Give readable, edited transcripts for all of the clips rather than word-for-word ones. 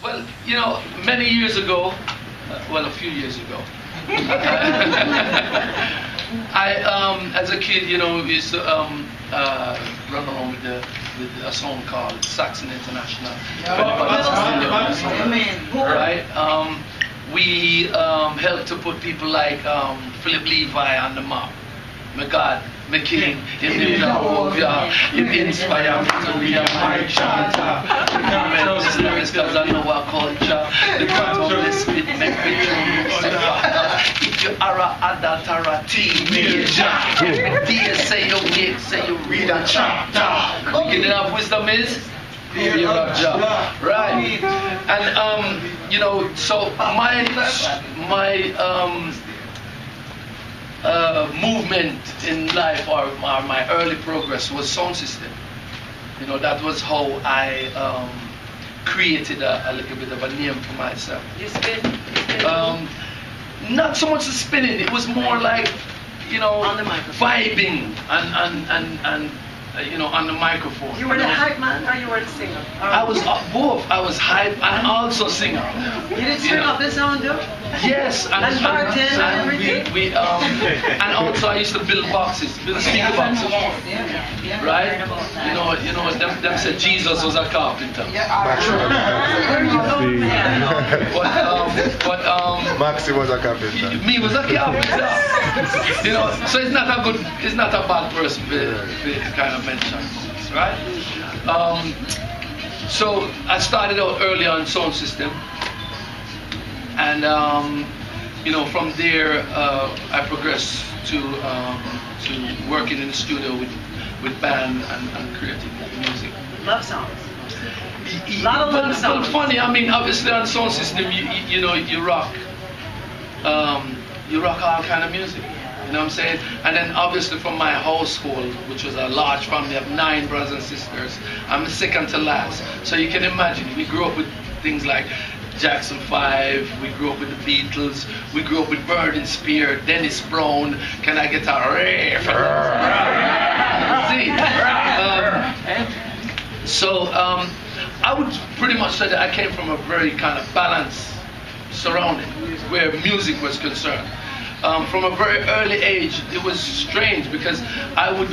Well, you know, many years ago, well, a few years ago, as a kid, you know, used to run around with a song called Saxon International. Right? We helped to put people like Philip Levi on the map. My God, McKay, in the Jehovah, it inspires me to be a my chanter. The lyrics because I know our culture. The catalyst it make me if you are a adult or a teenager, every day say you wait, say you read a chapter. Beginning of wisdom is fear of Jah. Right. And you know, so my movement in life or my early progress was sound system. You know, that was how I created a little bit of a name for myself. You spin? Not so much the spinning, it was more like, you know, on the microphone. Vibing and you know, on the microphone. You were the hype man or you were the singer? I was both. I was hype and also singer. You did string up this song too? Yes, and bartend and everything? we and also I used to build boxes, build speaker boxes. Right? You know, them said Jesus was a carpenter. But Maxi was a carpenter. Me was a carpenter. You know, so it's not a bad person to kind of mention, right? So I started out early on sound system, and you know, from there I progressed to working in the studio with band and creating music. Love songs. A lot of love songs. Well, funny, I mean, obviously on sound system, you know, you rock all kind of music. You know what I'm saying? And then obviously from my household, which was a large family of 9 brothers and sisters, I'm the second to last. So you can imagine, we grew up with things like Jackson 5, we grew up with the Beatles, we grew up with Bird and Spear, Dennis Brown, can I get a riff? So I would pretty much say that I came from a very kind of balanced surrounding where music was concerned. From a very early age, it was strange because I would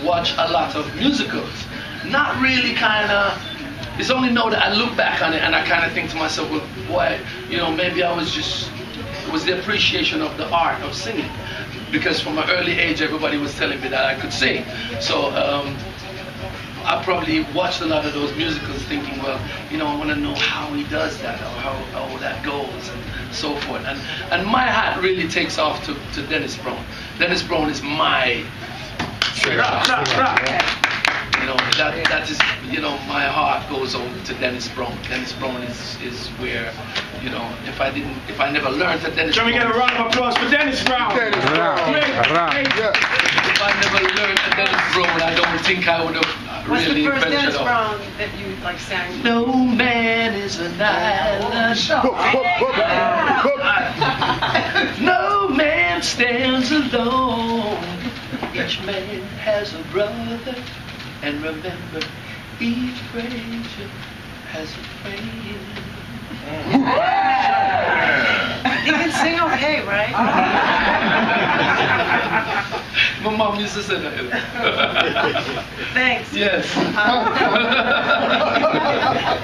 watch a lot of musicals. Not really kind of, it's only now that I look back on it and I kind of think to myself, well, boy, you know, maybe it was the appreciation of the art of singing. Because from an early age, everybody was telling me that I could sing. So I probably watched a lot of those musicals thinking, well, you know, I want to know how he does that or how that goes and so forth. And my hat really takes off to Dennis Brown. Dennis Brown is my you know, that is, you know, my heart goes over to Dennis Brown. Dennis Brown is where, you know, if I never learned that Dennis Brown. Can we get a round of applause for Dennis Brown? Dennis Brown. If I never learned that Dennis Brown, I don't think I would have really ventured off. What's the first Dennis off. Brown that you like sang? No man is an island. No man stands alone. Each man has a brother. And remember, each stranger has a friend. You can sing okay, right? My mom used to say that. Thanks. Yes.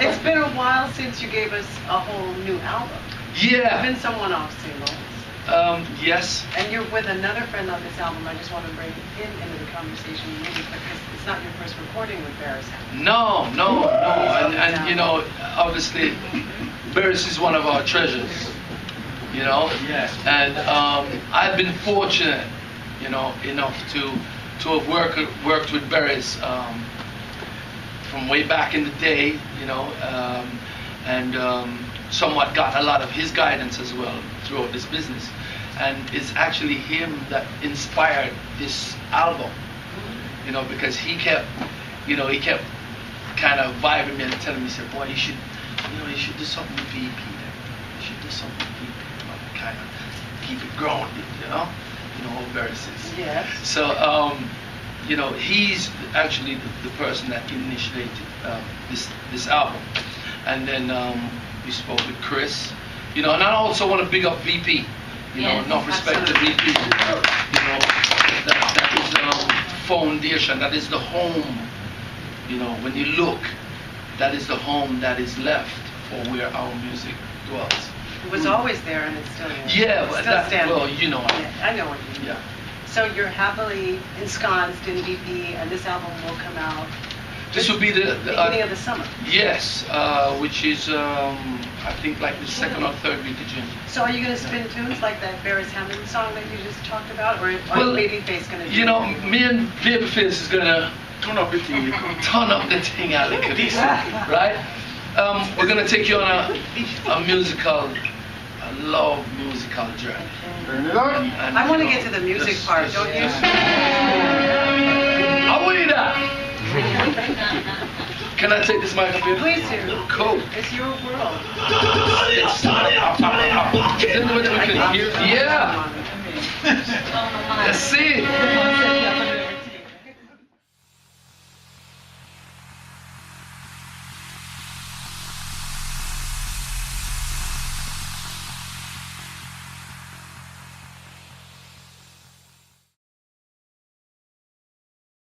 It's been a while since you gave us a whole new album. Yeah. You've been someone off singles. Yes. And you're with another friend on this album. I just want to bring him into the conversation maybe because it's not your first recording with Verizon. No. And you know, obviously, Verizon is one of our treasures. You know. Yes. And I've been fortunate, you know, enough to have worked with Verizon from way back in the day. You know, and somewhat got a lot of his guidance as well throughout this business. And it's actually him that inspired this album, you know, because he kept kind of vibing me and telling me, he said, boy, you should do something with VP there. You should do something with VP, you know, kind of keep it grounded, you know verses. Yes. So, you know, he's actually the person that initiated this album. And then We spoke with Chris. You know, and I also want to big up VP. You know, Yes, enough respect to VP. You know, that is the foundation. That is the home. You know, when you look, that is the home that is left for where our music dwells. It was always there and it's still there. Yeah, It's but still that, standing. well, you know. Yeah, I know what you mean. Yeah. So you're happily ensconced in VP, and this album will come out This will be the beginning of the summer. yes, which is I think like the second or third week of June. So are you going to spin tunes like that Barris Hammond song that you just talked about, or Well, Babyface going to do You know, it? me and Babyface is gonna turn up the thing a little bit, right? We're gonna take you on a musical, a love musical journey. And, I want to you know, get to the music this- part, this- don't you? How are you that? Can I take this mic up here? Please do. Cool. It's your world. Is there anyone that we can hear? Yeah. Let's see.